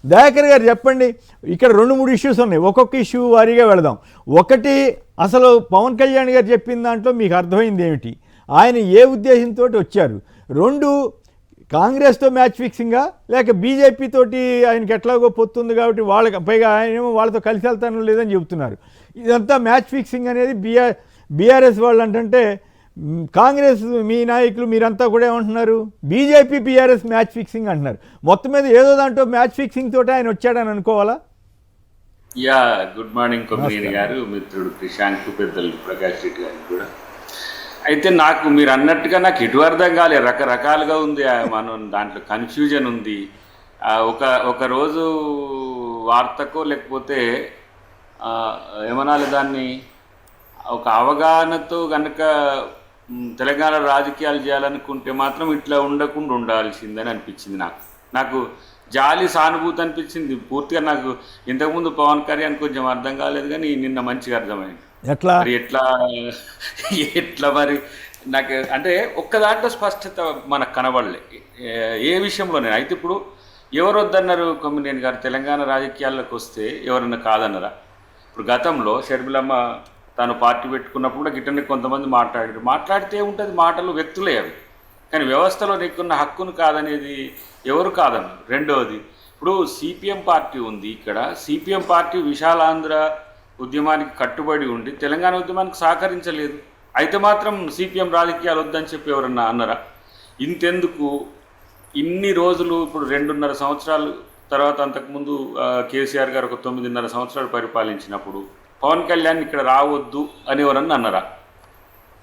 దయాకర్ గారు చెప్పండి, ఇక్కడ 2-3 ఇష్యూస్ ఉన్నాయి, ఒక్కొక్క ఇష్యూ వారీగా వెళదాం. ఒకటి, అసలు పవన్ కళ్యాణ్ గారు చెప్పిన దాంట్లో మీకు అర్థమైంది ఏమిటి, ఆయన ఏ ఉద్దేశంతో వచ్చారు? 2, కాంగ్రెస్తో మ్యాచ్ ఫిక్సింగా లేక బీజేపీ తోటి ఆయనకి ఎట్లాగో పొత్తుంది కాబట్టి వాళ్ళకి, పైగా ఆయనేమో వాళ్ళతో కలిసి వెళ్తానో లేదని చెబుతున్నారు. ఇదంతా మ్యాచ్ ఫిక్సింగ్ అనేది బీఆర్ఎస్ వాళ్ళు అంటే, కాంగ్రెస్ మీ నాయకులు మీరంతా కూడా ఏమంటున్నారు, బీజేపీ బీఆర్ఎస్ మ్యాచ్ ఫిక్సింగ్ అంటున్నారు. మొత్తం మీద ఏదో దాంట్లో మ్యాచ్ ఫిక్సింగ్ తోటి ఆయన వచ్చాడని అనుకోవాలా? యా, గుడ్ మార్నింగ్ కొమ్మినేని గారు, మిత్రుడు క్రిషాంక్, పెద్దలు ప్రకాష్ రెడ్డి గారికి కూడా. అయితే నాకు మీరు అన్నట్టుగా నాకు ఎటు అర్థం కాలేదు, రకరకాలుగా ఉంది, మనం దాంట్లో కన్ఫ్యూజన్ ఉంది. ఒక రోజు వార్తకో లేకపోతే ఏమనాలి దాన్ని, ఒక అవగాహనతో కనుక తెలంగాణ రాజకీయాలు చేయాలనుకుంటే మాత్రం ఇట్లా ఉండకుండా ఉండాల్సిందని అనిపించింది. నాకు జాలి, సానుభూతి అనిపించింది పూర్తిగా. నాకు ఇంతకుముందు పవన్ కళ్యాణ్ కొంచెం అర్థం కాలేదు, కానీ నిన్న మంచిగా అర్థమైంది. ఎట్లా మరి నాకు అంటే ఒక్క దాంట్లో స్పష్టత మనకు కనబడలే ఏ విషయంలోనే. అయితే ఇప్పుడు ఎవరు వద్దన్నారు కొమ్మినేని గారు, తెలంగాణ రాజకీయాల్లోకి వస్తే ఎవరన్నా కాదన్నారా? ఇప్పుడు గతంలో షర్మిలమ్మ తాను పార్టీ పెట్టుకున్నప్పుడు కూడా గిట్టని కొంతమంది మాట్లాడితే ఉంటుంది, మాటలు వ్యక్తులే అవి, కానీ వ్యవస్థలో నీకున్న హక్కును కాదనేది ఎవరు కాదన్నారు. రెండవది, ఇప్పుడు సిపిఎం పార్టీ ఉంది, ఇక్కడ సిపిఎం పార్టీ విశాలాంధ్ర ఉద్యమానికి కట్టుబడి ఉండి తెలంగాణ ఉద్యమానికి సహకరించలేదు. అయితే మాత్రం సిపిఎం రాజకీయాలు వద్దని చెప్పి ఎవరన్నా అన్నారా? ఇంతెందుకు ఇన్ని రోజులు, ఇప్పుడు 2.5 సంవత్సరాలు తర్వాత, అంతకుముందు కేసీఆర్ గారు ఒక 9.5 సంవత్సరాలు పరిపాలించినప్పుడు పవన్ కళ్యాణ్ ఇక్కడ రావద్దు అని ఎవరన్నా అన్నారా?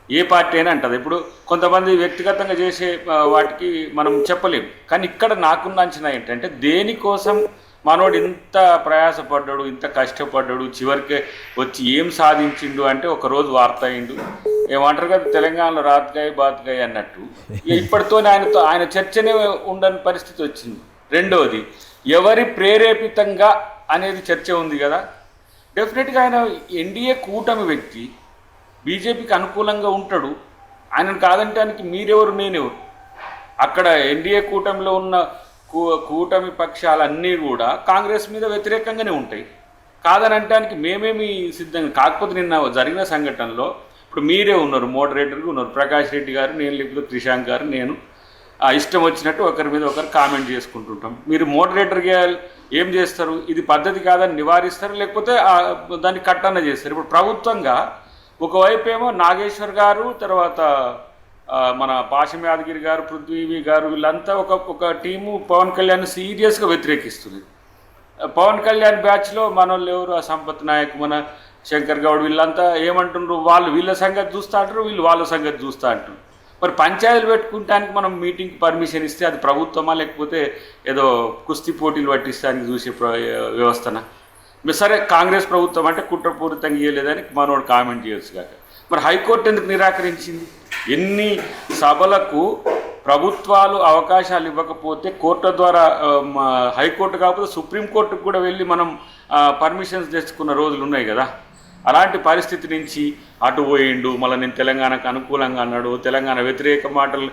ఏ పార్టీ అయినా అంటది. ఇప్పుడు కొంతమంది వ్యక్తిగతంగా చేసే వాటికి మనం చెప్పలేము, కానీ ఇక్కడ నాకున్న అంచనా ఏంటంటే, దేనికోసం మనోడు ఇంత ప్రయాసపడ్డాడు, ఇంత కష్టపడ్డాడు, చివరికి వచ్చి ఏం సాధించిండు అంటే ఒకరోజు వార్త అయిండు, ఏమంటారు కదా తెలంగాణలో రాత్గాయ బాత్గాయ అన్నట్టు. ఇప్పటితో ఆయన చర్చనే ఉండని పరిస్థితి వచ్చింది. రెండవది, ఎవరి ప్రేరేపితంగా అనేది చర్చ ఉంది కదా. డెఫినెట్గా ఆయన ఎన్డీఏ కూటమి వ్యక్తి, బీజేపీకి అనుకూలంగా ఉంటాడు. ఆయనను కాదంటానికి మీరెవరు, నేనెవరు? అక్కడ ఎన్డీఏ కూటమిలో ఉన్న కూటమి పక్షాలన్నీ కూడా కాంగ్రెస్ మీద వ్యతిరేకంగానే ఉంటాయి. కాదని అంటానికి మేమేమి సిద్ధంగా. కాకపోతే నిన్న జరిగిన సంఘటనలో ఇప్పుడు మీరే ఉన్నారు, మోడరేటర్గా ఉన్నారు, ప్రకాష్ రెడ్డి గారు, నేను లేకపోతే క్రిషాంక్ గారు, నేను ఇష్టం వచ్చినట్టు ఒకరి మీద ఒకరు కామెంట్ చేసుకుంటుంటాం. మీరు మోడరేటర్గా ఏం చేస్తారు? ఇది పద్ధతి కాదని నివారిస్తారు, లేకపోతే దాన్ని కట్టన్న చేస్తారు. ఇప్పుడు ప్రభుత్వంగా ఒకవైపు ఏమో నాగేశ్వర్ గారు, తర్వాత మన పాషం యాదగిరి గారు, పృథ్వీ గారు, వీళ్ళంతా ఒక టీము పవన్ కళ్యాణ్ సీరియస్గా వ్యతిరేకిస్తుంది. పవన్ కళ్యాణ్ బ్యాచ్లో మన వాళ్ళు ఎవరు, ఆ సంపత్ నాయక్, మన శంకర్ గౌడ్, వీళ్ళంతా ఏమంటున్నారు, వాళ్ళు వీళ్ళ సంగతి చూస్తూ అంటారు, వీళ్ళు వాళ్ళ సంగతి చూస్తూ అంటారు. మరి పంచాయతీలు పెట్టుకుంటానికి మనం మీటింగ్కి పర్మిషన్ ఇస్తే అది ప్రభుత్వమా, లేకపోతే ఏదో కుస్తీ పోటీలు పట్టిస్తానికి చూసే వ్యవస్థనా? సరే, కాంగ్రెస్ ప్రభుత్వం అంటే కుట్రపూరితంగా ఇవ్వలేదని మనోడు కామెంట్ చేయొచ్చు కాక, మరి హైకోర్టు ఎందుకు నిరాకరించింది? ఎన్ని సభలకు ప్రభుత్వాలు అవకాశాలు ఇవ్వకపోతే కోర్టు ద్వారా, హైకోర్టు కాకపోతే సుప్రీంకోర్టుకు కూడా వెళ్ళి మనం పర్మిషన్స్ తెచ్చుకున్న రోజులు ఉన్నాయి కదా. అలాంటి పరిస్థితి నుంచి అటు పోయిండు, మళ్ళీ నేను తెలంగాణకు అనుకూలంగా అన్నాడు, తెలంగాణ వ్యతిరేక మాటలు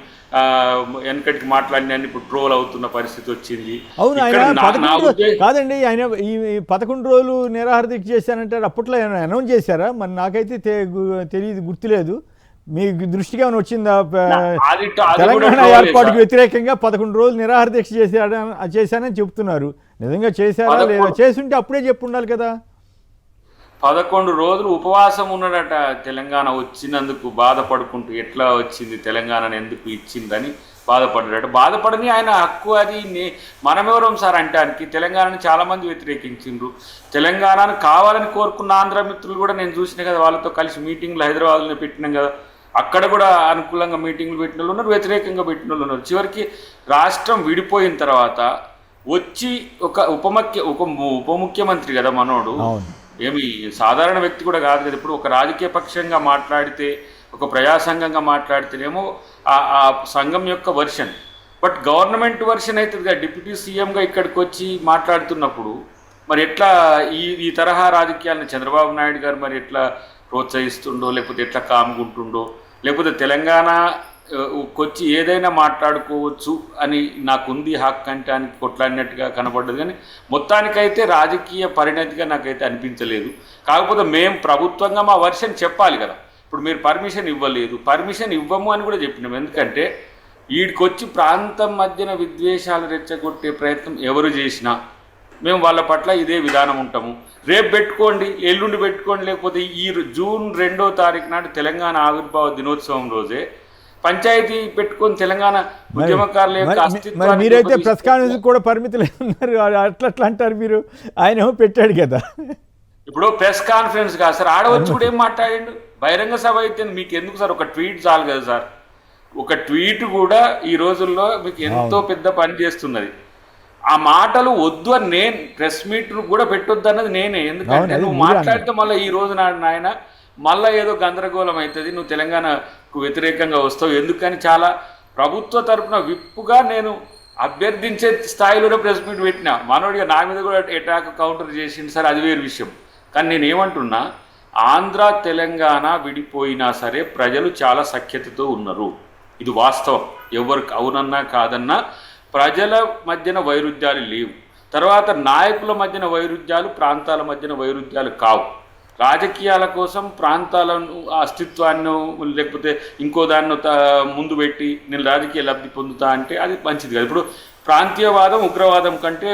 వెనకటికి మాట్లాడిన ఇప్పుడు ట్రోల్ అవుతున్న పరిస్థితి వచ్చింది. అవును, కాదండి, ఆయన ఈ 11 రోజులు నిరాహార దీక్ష చేశానంటారు, అప్పట్లో ఆయన అనౌన్స్ చేశారా? మరి నాకైతే తెలియదు, గుర్తులేదు. మీ దృష్టికి ఏమైనా వచ్చిందా? తెలంగాణ ఏర్పాటుకు వ్యతిరేకంగా 11 రోజులు నిరాహార దీక్ష చేశానని చెప్తున్నారు. నిజంగా చేశారా లేదా? చేసుంటే అప్పుడే చెప్పు ఉండాలి కదా. 11 రోజులు ఉపవాసం ఉన్నాడట. తెలంగాణ వచ్చినందుకు బాధపడుకుంటూ, ఎట్లా వచ్చింది తెలంగాణను ఎందుకు ఇచ్చిందని బాధపడ్డాడట. బాధపడని ఆయన హక్కు అది. మనమెవరం సార్ అంటానికి? తెలంగాణను చాలామంది వ్యతిరేకించిండ్రు. తెలంగాణను కావాలని కోరుకున్న ఆంధ్ర మిత్రులు కూడా నేను చూసిన కదా, వాళ్ళతో కలిసి మీటింగ్లు హైదరాబాద్లో పెట్టినాం కదా. అక్కడ కూడా అనుకూలంగా మీటింగ్లు పెట్టిన వాళ్ళు ఉన్నారు, వ్యతిరేకంగా పెట్టిన వాళ్ళు ఉన్నారు. చివరికి రాష్ట్రం విడిపోయిన తర్వాత వచ్చి ఒక ఉప ముఖ్యమంత్రి కదా మనోడు, ఏమి సాధారణ వ్యక్తి కూడా కాదు కదా. ఇప్పుడు ఒక రాజకీయ పక్షంగా మాట్లాడితే, ఒక ప్రజాసంఘంగా మాట్లాడితేనేమో ఆ సంఘం యొక్క వర్షన్, బట్ గవర్నమెంట్ వర్షన్ అవుతుంది కదా. డిప్యూటీ సీఎంగా ఇక్కడికి వచ్చి మాట్లాడుతున్నప్పుడు మరి ఎట్లా ఈ తరహా రాజకీయాలను చంద్రబాబు నాయుడు గారు మరి ఎట్లా ప్రోత్సహిస్తుండో, లేకపోతే ఎట్లా కామ్గుంటుండో, లేకపోతే తెలంగాణ కొచ్చి ఏదైనా మాట్లాడుకోవచ్చు అని నాకుంది హక్కు అంటానికి కొట్లాడినట్టుగా కనపడ్డది. కానీ మొత్తానికైతే రాజకీయ పరిణతిగా నాకైతే అనిపించలేదు. కాకపోతే మేము ప్రభుత్వంగా మా వర్షన్ చెప్పాలి కదా. ఇప్పుడు మీరు పర్మిషన్ ఇవ్వలేదు, పర్మిషన్ ఇవ్వము అని కూడా చెప్పినాం. ఎందుకంటే వీడికొచ్చి ప్రాంతం మధ్యన విద్వేషాలు రెచ్చగొట్టే ప్రయత్నం ఎవరు చేసినా మేము వాళ్ళ పట్ల ఇదే విధానం ఉంటాము. రేపు పెట్టుకోండి, ఎల్లుండి పెట్టుకోండి, లేకపోతే ఈ జూన్ 2వ తారీఖు నాడు తెలంగాణ ఆవిర్భావ దినోత్సవం రోజే పంచాయతీ పెట్టుకొని తెలంగాణ ఉద్యమకారుల యొక్క అస్తిత్వాన్ని మీరైతే ప్రెస్ కాన్ఫరెన్స్ కూడా పరిమితులు ఉన్నారు, అట్లా అంటారు మీరు. ఆయన పెట్టాడు కదా. ఇప్పుడు ప్రెస్ కాన్ఫరెన్స్ కాదు సార్, ఆడవచ్చు కూడా ఏం మాట్లాడిండు. బహిరంగ సభ అయితే మీకు ఎందుకు సార్? ఒక ట్వీట్ చాలు కదా సార్. ఒక ట్వీట్ కూడా ఈ రోజుల్లో మీకు ఎంతో పెద్ద పని చేస్తున్నది. ఆ మాటలు వద్దు అని నేను ప్రెస్ మీట్ కూడా పెట్టొద్దు అన్నది నేనే. ఎందుకంటే నువ్వు మాట్లాడితే మళ్ళీ ఈ రోజు నాయన మళ్ళీ ఏదో గందరగోళం అవుతుంది, నువ్వు తెలంగాణకు వ్యతిరేకంగా వస్తావు. ఎందుకని చాలా ప్రభుత్వ తరఫున విప్పుగా నేను అభ్యర్థించే స్థాయిలోనే ప్రెస్ మీట్ పెట్టినా. మనోడిగా నా మీద కూడా అటాక్ కౌంటర్ చేసింది సార్, అది వేరు విషయం. కానీ నేను ఏమంటున్నా, ఆంధ్ర తెలంగాణ విడిపోయినా సరే ప్రజలు చాలా సఖ్యతతో ఉన్నారు. ఇది వాస్తవం. ఎవరికి అవునన్నా కాదన్నా ప్రజల మధ్యన వైరుధ్యాలు లేవు. తర్వాత నాయకుల మధ్యన వైరుధ్యాలు, ప్రాంతాల మధ్యన వైరుధ్యాలు కావు. రాజకీయాల కోసం ప్రాంతాలను అస్తిత్వాన్ని లేకపోతే ఇంకో దాన్ని ముందు పెట్టి నేను రాజకీయ లబ్ధి పొందుతా అంటే అది మంచిది కాదు. ఇప్పుడు ప్రాంతీయవాదం ఉగ్రవాదం కంటే,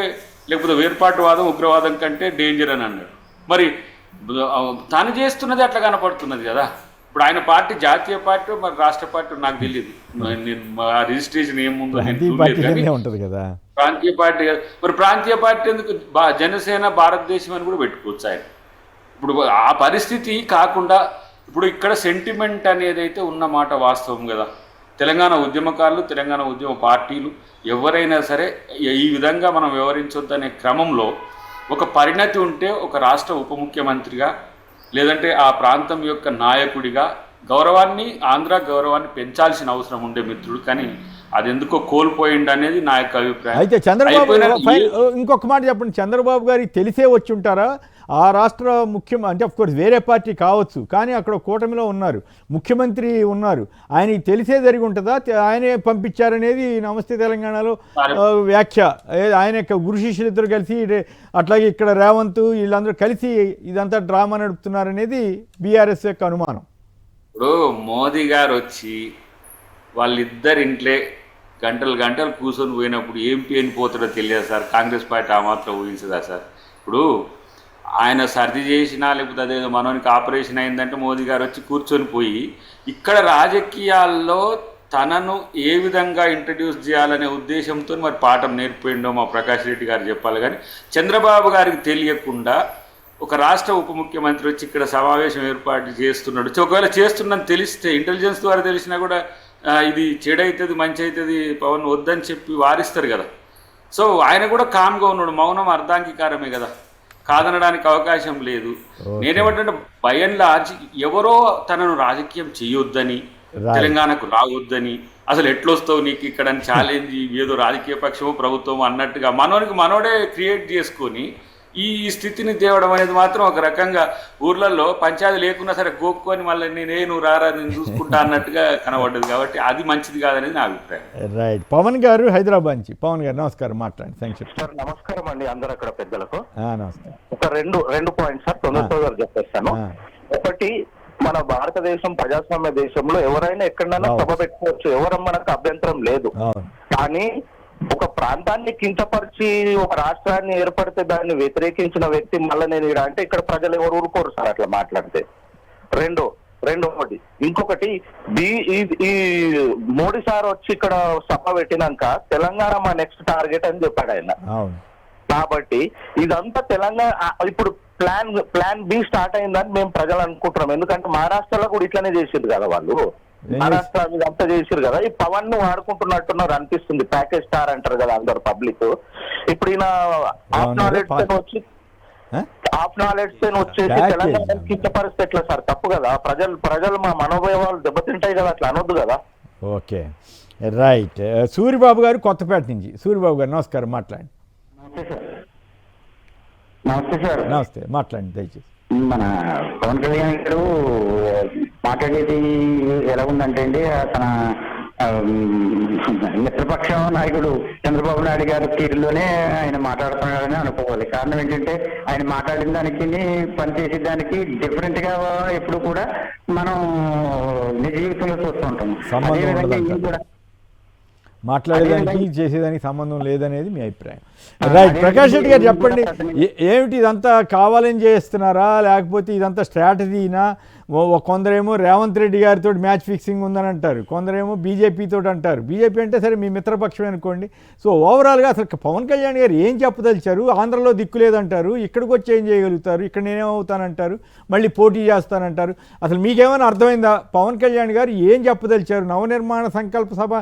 లేకపోతే వేర్పాటువాదం ఉగ్రవాదం కంటే డేంజర్ అని అన్నాడు. మరి తను చేస్తున్నది అట్లా కనపడుతున్నది కదా. ఇప్పుడు ఆయన పార్టీ జాతీయ పార్టీ మరి రాష్ట్ర పార్టీ నాకు తెలియదు, నేను రిజిస్ట్రేషన్ ఏముందో ఉంటుంది కదా. ప్రాంతీయ పార్టీ కదా. మరి ప్రాంతీయ పార్టీ ఎందుకు జనసేన భారతదేశం అని కూడా పెట్టుకోవచ్చు ఆయన. ఇప్పుడు ఆ పరిస్థితి కాకుండా ఇప్పుడు ఇక్కడ సెంటిమెంట్ అనేది అయితే ఉన్నమాట వాస్తవం కదా. తెలంగాణ ఉద్యమకారులు, తెలంగాణ ఉద్యమ పార్టీలు ఎవరైనా సరే ఈ విధంగా మనం వ్యవహరించొద్దనే క్రమంలో ఒక పరిణతి ఉంటే ఒక రాష్ట్ర ఉప ముఖ్యమంత్రిగా లేదంటే ఆ ప్రాంతం యొక్క నాయకుడిగా గౌరవాన్ని, ఆంధ్ర గౌరవాన్ని పెంచాల్సిన అవసరం ఉండే మిత్రుడు. కానీ అది ఎందుకో కోల్పోయింది అనేది నా యొక్క అభిప్రాయం. అయితే చంద్రబాబు ఇంకొక మాట చెప్పండి, చంద్రబాబు గారికి తెలిసే వచ్చి ఉంటారా? ఆ రాష్ట్ర అంటే ఆఫ్కోర్స్ వేరే పార్టీ కావచ్చు, కానీ అక్కడ కూటమిలో ఉన్నారు, ముఖ్యమంత్రి ఉన్నారు, ఆయనకి తెలిసే జరిగి ఉంటుందా? ఆయనే పంపించారనేది నమస్తే తెలంగాణలో వ్యాఖ్య. ఆయన యొక్క గురు శిష్యులిద్దరు కలిసి, అట్లాగే ఇక్కడ రేవంత్ వీళ్ళందరూ కలిసి ఇదంతా డ్రామా నడుపుతున్నారనేది బీఆర్ఎస్ యొక్క అనుమానం. ఇప్పుడు మోదీ గారు వచ్చి వాళ్ళిద్దరింట్లే గంటలు గంటలు కూర్చొని పోయినప్పుడు ఏం పేని పోతాడో తెలియదు సార్. కాంగ్రెస్ పార్టీ ఆ మాత్రం ఊహించదా సార్? ఇప్పుడు ఆయన సర్ది చేసినా లేకపోతే అదేదో మనోనికి ఆపరేషన్ అయిందంటే మోదీ గారు వచ్చి కూర్చొని పోయి ఇక్కడ రాజకీయాల్లో తనను ఏ విధంగా ఇంట్రడ్యూస్ చేయాలనే ఉద్దేశంతో మరి పాఠం నేర్పిండో మా ప్రకాష్ రెడ్డి గారు చెప్పాలి. కానీ చంద్రబాబు గారికి తెలియకుండా ఒక రాష్ట్ర ఉప ముఖ్యమంత్రి వచ్చి ఇక్కడ సమావేశం ఏర్పాటు చేస్తున్నాడు. ఒకవేళ చేస్తుందని తెలిస్తే, ఇంటెలిజెన్స్ ద్వారా తెలిసినా కూడా ఇది చెడవుతుంది మంచి అవుతుంది పవన్ వద్దని చెప్పి వారిస్తారు కదా. సో ఆయన కూడా కామ్గా ఉన్నాడు, మౌనం అర్ధాంగీకారమే కదా, కాదనడానికి అవకాశం లేదు. నేనేమంటే బై అండ్ లార్జ్ ఎవరో తనను రాజకీయం చేయొద్దని, తెలంగాణకు రావద్దని, అసలు ఎట్లొస్తావు నీకు ఇక్కడ ఛాలెంజ్ ఏదో రాజకీయ పక్షమో ప్రభుత్వమో అన్నట్టుగా మనోడే క్రియేట్ చేసుకొని ఈ స్థితిని తేవడం అనేది మాత్రం ఒక రకంగా ఊర్లలో పంచాయతీ లేకున్నా సరే గోక్కొని మళ్ళీ నేను రారా నేను చూసుకుంటా అన్నట్టుగా కనబడ్డది. కాబట్టి అది మంచిది కాదనేది నా అభిప్రాయం. రైట్. పవన్ గారు హైదరాబాద్ నుంచి. పవన్ గారు నమస్కారం, మాట్లాడండి. Thank you sir. నమస్కారం అండి అందరు అక్కడ పెద్దలకు. నమస్కారం. ఒక రెండు పాయింట్స్ సార్ తొందరగా చెప్పేస్తాను. ఒకటి, మన భారతదేశం ప్రజాస్వామ్య దేశంలో ఎవరైనా ఎక్కడైనా సభ పెట్టుకోవచ్చు, ఎవరు మనకు అభ్యంతరం లేదు. కానీ ఒక ప్రాంతాన్ని కించపరిచి ఒక రాష్ట్రాన్ని ఏర్పడితే దాన్ని వ్యతిరేకించిన వ్యక్తి మళ్ళీ నేను అంటే ఇక్కడ ప్రజలు ఎవరు ఊరుకోరు సార్ అట్లా మాట్లాడితే. రెండోది ఇంకొకటి, ఈ మోడీ సార్ వచ్చి ఇక్కడ సభ పెట్టినాక తెలంగాణ మా నెక్స్ట్ టార్గెట్ అని చెప్పాడు ఆయన. కాబట్టి ఇదంతా తెలంగాణ ఇప్పుడు ప్లాన్ బి స్టార్ట్ అయిందని మేము ప్రజలు అనుకుంటున్నాం. ఎందుకంటే మహారాష్ట్రలో కూడా ఇట్లనే చేసింది కదా వాళ్ళు, మహారాష్ట్ర మీద అంతా చేసారు కదా. ఈ పవన్ ను వాడుకుంటున్నట్టున్నారు అనిపిస్తుంది. ప్యాకేజ్ స్టార్ అంటారు కదా అందరు పబ్లిక్. ఇప్పుడు ఈయన హాఫ్ నాలెడ్జ్ వచ్చేసి తెలంగాణ కించపరిస్తే ఎట్లా సార్? తప్పు కదా. ప్రజలు మా మనోభావాలు దెబ్బతింటాయి కదా, అట్లా అనొద్దు కదా. Okay, right. సూరిబాబు గారు కొత్తపేట నుంచి. సూరిబాబు గారు నమస్కారం, మాట్లాడండి. నమస్తే సార్. నమస్తే, మాట్లాడండి దయచేసి. మన పవన్ కళ్యాణ్ గారు మాట్లాడేది ఎలా ఉందంటే అండి, తన మిత్రపక్ష నాయకుడు చంద్రబాబు నాయుడు గారి తీరులోనే ఆయన మాట్లాడుతున్నాడని అనుకోవాలి. కారణం ఏంటంటే ఆయన మాట్లాడిన దానికి పనిచేసే దానికి డిఫరెంట్ గా ఎప్పుడు కూడా మనం నిజ జీవితంలో చూస్తూ ఉంటాం. అదేవిధంగా ఈయన కూడా మాట్లాడేదానికి చేసేదానికి సంబంధం లేదనేది మీ అభిప్రాయం. రైట్. ప్రకాష్ రెడ్డి గారు చెప్పండి, ఏమిటి ఇదంతా కావాలని చేస్తున్నారా లేకపోతే ఇదంతా స్ట్రాటజీనా? కొందరేమో రేవంత్ రెడ్డి గారితో మ్యాచ్ ఫిక్సింగ్ ఉందని అంటారు, కొందరేమో బీజేపీతో అంటారు. బీజేపీ అంటే సరే మీ మిత్రపక్షమే అనుకోండి. సో ఓవరాల్గా అసలు పవన్ కళ్యాణ్ గారు ఏం చెప్పదలిచారు? ఆంధ్రలో దిక్కు లేదంటారు, ఇక్కడికి వచ్చి ఏం చేయగలుగుతారు, ఇక్కడ నేనేమవుతానంటారు, మళ్ళీ పోటీ చేస్తానంటారు. అసలు మీకేమైనా అర్థమైందా పవన్ కళ్యాణ్ గారు ఏం చెప్పదలిచారు? నవనిర్మాణ సంకల్ప సభ,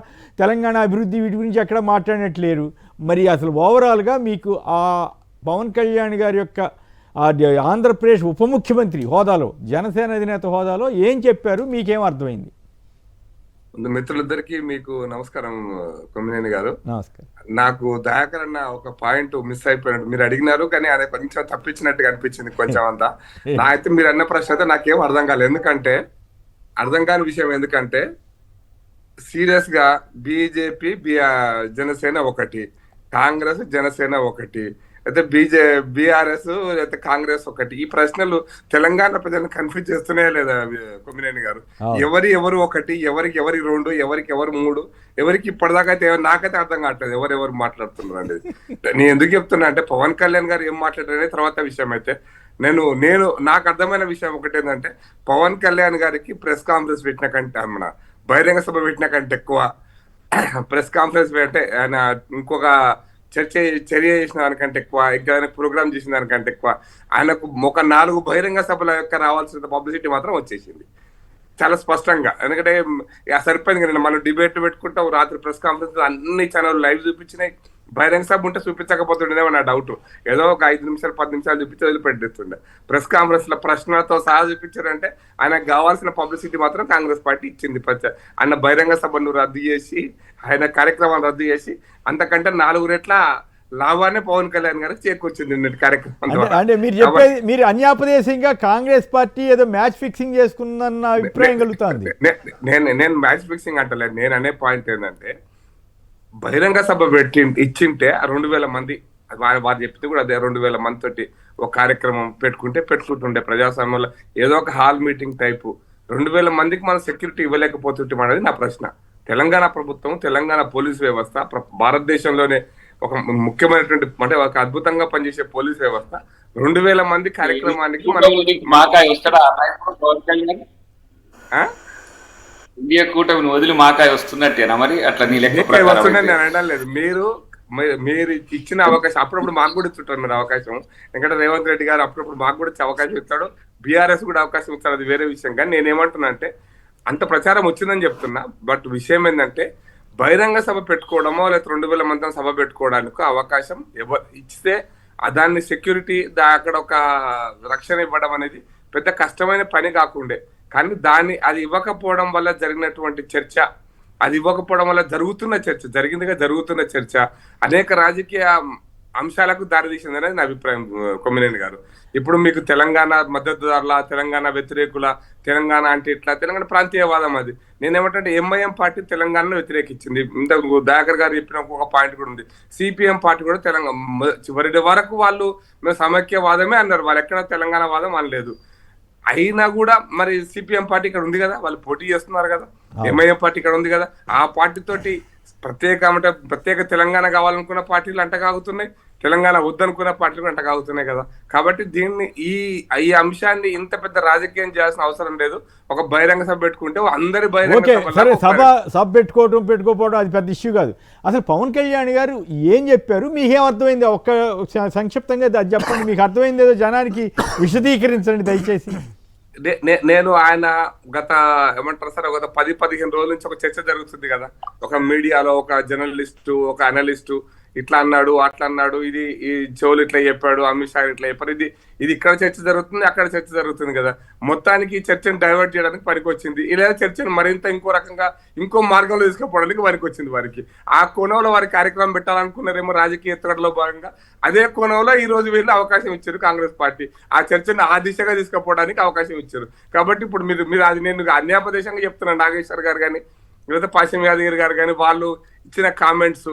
తెలంగాణ అభివృద్ధి, వీటి గురించి ఎక్కడ మాట్లాడినట్లేరు. మరి అసలు ఓవరాల్గా మీకు ఆ పవన్ కళ్యాణ్ గారి యొక్క ఆంధ్రప్రదేశ్ ఉప ముఖ్యమంత్రి హోదాలో, జనసేన అధినేత హోదాలో ఏం చెప్పారు, మీకేం అర్థమైంది? మిత్రులిద్దరికి మీకు నమస్కారం. కొమ్మినేని గారు నమస్కారం. నాకు దయాకర్ అన్న ఒక పాయింట్ మిస్ అయిపోయినట్టు మీరు అడిగినారు, కానీ అది కొంచెం తప్పించినట్టుగా అనిపించింది కొంచెం అంతా. అయితే మీరు అన్న ప్రశ్న అయితే నాకేం అర్థం కాలేదు. ఎందుకంటే అర్థం కాని విషయం ఎందుకంటే సీరియస్ గా బీజేపీ జనసేన ఒకటి, కాంగ్రెస్ జనసేన ఒకటి, అయితే బీఆర్ఎస్ లేకపోతే కాంగ్రెస్ ఒకటి. ఈ ప్రశ్నలు తెలంగాణ ప్రజలను కన్ఫ్యూజ్ చేస్తూనే లేదా కొమ్మినేని గారు? ఎవరు ఒకటి, ఎవరికి రెండు, ఎవరికి మూడు, ఎవరికి ఇప్పటిదాకా అయితే నాకైతే అర్థం కావట్లేదు ఎవరెవరు మాట్లాడుతున్నారు అనేది. నేను ఎందుకు చెప్తున్నా అంటే పవన్ కళ్యాణ్ గారు ఏం మాట్లాడారనే తర్వాత విషయం అయితే నేను నాకు అర్థమైన విషయం ఒకటి ఏంటంటే పవన్ కళ్యాణ్ గారికి ప్రెస్ కాన్ఫరెన్స్ పెట్టిన కంటే మన బహిరంగ సభ పెట్టిన కంటే ఎక్కువ ప్రెస్ కాన్ఫరెన్స్ అంటే ఆయన ఇంకొక చర్య చేసిన దానికంటే ఎక్కువ, ఇంకా ప్రోగ్రామ్ చేసిన దానికంటే ఎక్కువ ఆయనకు ఒక 4 బహిరంగ సభల యొక్క రావాల్సిన పబ్లిసిటీ మాత్రం వచ్చేసింది చాలా స్పష్టంగా. ఎందుకంటే సరిపోయింది కదా, మనం డిబేట్ పెట్టుకుంటాం, రాత్రి ప్రెస్ కాన్ఫరెన్స్ అన్ని ఛానల్ లైవ్ చూపించినాయి. బహిరంగ సభ ఉంటే చూపించకపోతుండేమో నా డౌట్. ఏదో ఒక 5 నిమిషాలు 10 నిమిషాలు చూపించి వదిలిపెట్టేస్తుండే. ప్రెస్ కాన్ఫరెన్స్ లో ప్రశ్నలతో సహా చూపించారంటే ఆయనకు కావాల్సిన పబ్లిసిటీ మాత్రం కాంగ్రెస్ పార్టీ ఇచ్చింది. ఆయన బహిరంగ సభను రద్దు చేసి, ఆయన కార్యక్రమాన్ని రద్దు చేసి అంతకంటే 4 రెట్ల లాభాన్ని పవన్ కళ్యాణ్ గారికి చేకూర్చింది కార్యక్రమం. అంటే మీరు చెప్పేది, మీరు అన్యాపదేశంగా కాంగ్రెస్ పార్టీ ఏదో మ్యాచ్ ఫిక్సింగ్ చేసుకుందన్న అభిప్రాయం కలుగుతుంది. నేను మ్యాచ్ ఫిక్సింగ్ అంటలేదు. నేను అనే పాయింట్ ఏంటంటే బహిరంగ సభ ఇచ్చింటే 2000 మంది, వారు చెప్తే కూడా అదే 2000 మంది తోటి ఒక కార్యక్రమం పెట్టుకుంటుండే ప్రజాస్వామ్యంలో ఏదో ఒక హాల్ మీటింగ్ టైపు 2000 మందికి మనం సెక్యూరిటీ ఇవ్వలేకపోతుంటాం అనేది నా ప్రశ్న. తెలంగాణ ప్రభుత్వం, తెలంగాణ పోలీస్ వ్యవస్థ భారతదేశంలోనే ఒక ముఖ్యమైనటువంటి అంటే ఒక అద్భుతంగా పనిచేసే పోలీస్ వ్యవస్థ 2000 మంది కార్యక్రమానికి ఇండియా కూటమిని వదిలి మాకాయ వస్తున్నట్టేనా మరి? అట్లా నీ లెక్క వస్తుందని నేను అనలేదు. మీరు ఇచ్చిన అవకాశం అప్పుడప్పుడు మాకు కూడా ఇస్తుంటారు మీరు అవకాశం. ఎందుకంటే రేవంత్ రెడ్డి గారు అప్పుడప్పుడు మాకు కూడా అవకాశం ఇస్తాడు, బీఆర్ఎస్ కూడా అవకాశం ఇస్తాడు, అది వేరే విషయం. కానీ నేనేమంటున్నా అంటే అంత ప్రచారం వచ్చిందని చెప్తున్నా. బట్ విషయం ఏంటంటే బహిరంగ సభ పెట్టుకోవడమో లేదా 2000 మంది సభ పెట్టుకోవడానికి అవకాశం ఇస్తే దాన్ని సెక్యూరిటీ అక్కడ ఒక రక్షణ ఇవ్వడం అనేది పెద్ద కష్టమైన పని కాకుండే. కానీ అది ఇవ్వకపోవడం వల్ల జరిగినటువంటి చర్చ, అది ఇవ్వకపోవడం వల్ల జరుగుతున్న చర్చ అనేక రాజకీయ అంశాలకు దారితీసింది అనేది నా అభిప్రాయం కొమ్మినేని గారు. ఇప్పుడు మీకు తెలంగాణ మద్దతుదారుల, తెలంగాణ వ్యతిరేకుల, తెలంగాణ అంటే ఇట్లా తెలంగాణ ప్రాంతీయవాదం అది. నేనేమంటే ఎంఐఎం పార్టీ తెలంగాణలో వ్యతిరేకించింది. ఇంతకు దయాకర్ గారు చెప్పిన ఒక పాయింట్ కూడా ఉంది. సిపిఎం పార్టీ కూడా తెలంగాణ చివరి వరకు వాళ్ళు మేము సమైక్యవాదమే అన్నారు, వాళ్ళు ఎక్కడ తెలంగాణ వాదం అనలేదు. అయినా కూడా మరి సిపిఎం పార్టీ ఇక్కడ ఉంది కదా, వాళ్ళు పోటీ చేస్తున్నారు కదా. ఎంఐఎం పార్టీ ఇక్కడ ఉంది కదా, ఆ పార్టీ తోటి ప్రత్యేక తెలంగాణ కావాలనుకున్న పార్టీలు అంటకాగుతున్నాయి, తెలంగాణ వద్దనుకున్న పార్టీలు అంటకాగుతున్నాయి కదా. కాబట్టి దీన్ని ఈ అంశాన్ని ఇంత పెద్ద రాజకీయం చేయాల్సిన అవసరం లేదు. ఒక బహిరంగ సభ పెట్టుకుంటే అందరి సభ పెట్టుకోకపోవడం అది పెద్ద ఇష్యూ కాదు. అసలు పవన్ కళ్యాణ్ గారు ఏం చెప్పారు, మీకేం అర్థమైంది? ఒక్క సంక్షిప్తంగా అది చెప్పండి, మీకు అర్థమైంది ఏదో జనానికి విశదీకరించండి దయచేసి. నేను ఆయన గత ఏమంటారు సార్, ఒక 10-15 రోజుల నుంచి ఒక చర్చ జరుగుతుంది కదా, ఒక మీడియాలో ఒక జర్నలిస్టు, ఒక అనలిస్టు ఇట్లా అన్నాడు, అట్లా అన్నాడు, ఈ చెవులు ఇట్లా చెప్పాడు, అమిత్ షా ఇట్లా చెప్పారు, ఇది ఇక్కడ చర్చ జరుగుతుంది, అక్కడ చర్చ జరుగుతుంది కదా. మొత్తానికి ఈ చర్చను డైవర్ట్ చేయడానికి పనికొచ్చింది. ఇలా చర్చను మరింత ఇంకో రకంగా ఇంకో మార్గంలో తీసుకుపోవడానికి పనికొచ్చింది వారికి. ఆ కోణంలో వారి కార్యక్రమం పెట్టాలనుకున్నారేమో రాజకీయ ఎత్తుగడలో భాగంగా. అదే కోణంలో ఈ రోజు వీళ్ళు అవకాశం ఇచ్చారు కాంగ్రెస్ పార్టీ, ఆ చర్చను ఆ దిశగా తీసుకుపోవడానికి అవకాశం ఇచ్చారు. కాబట్టి ఇప్పుడు మీరు అది నేను అన్యాపదేశంగా చెప్తున్నాను నాగేశ్వర్ గారు, కానీ లేకపోతే పాశం యాదగిరి గారు కానీ వాళ్ళు ఇచ్చిన కామెంట్స్,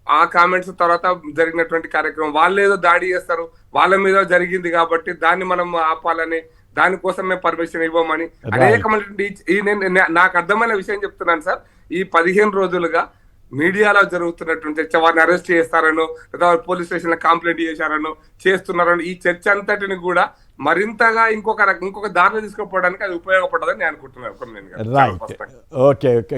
ఆ కామెంట్స్ తర్వాత జరిగినటువంటి కార్యక్రమం, వాళ్ళు ఏదో దాడి చేస్తారు, వాళ్ళ మీద జరిగింది కాబట్టి దాన్ని మనం ఆపాలని, దానికోసం మేము పర్మిషన్ ఇవ్వమని అనేకమైనటువంటి నాకు అర్థమైన విషయం చెప్తున్నాను సార్. ఈ 15 రోజులుగా మీడియాలో జరుగుతున్నటువంటి చర్చ, వారిని అరెస్ట్ చేస్తారనో లేదా పోలీస్ స్టేషన్ లో కంప్లైంట్ చేశారనో చేస్తున్నారనో ఈ చర్చ అంతటిని కూడా మరింతగా ఇంకొక దారిలో తీసుకుపోవడానికి అది ఉపయోగపడదని నేను అనుకుంటున్నాను. Right, okay okay.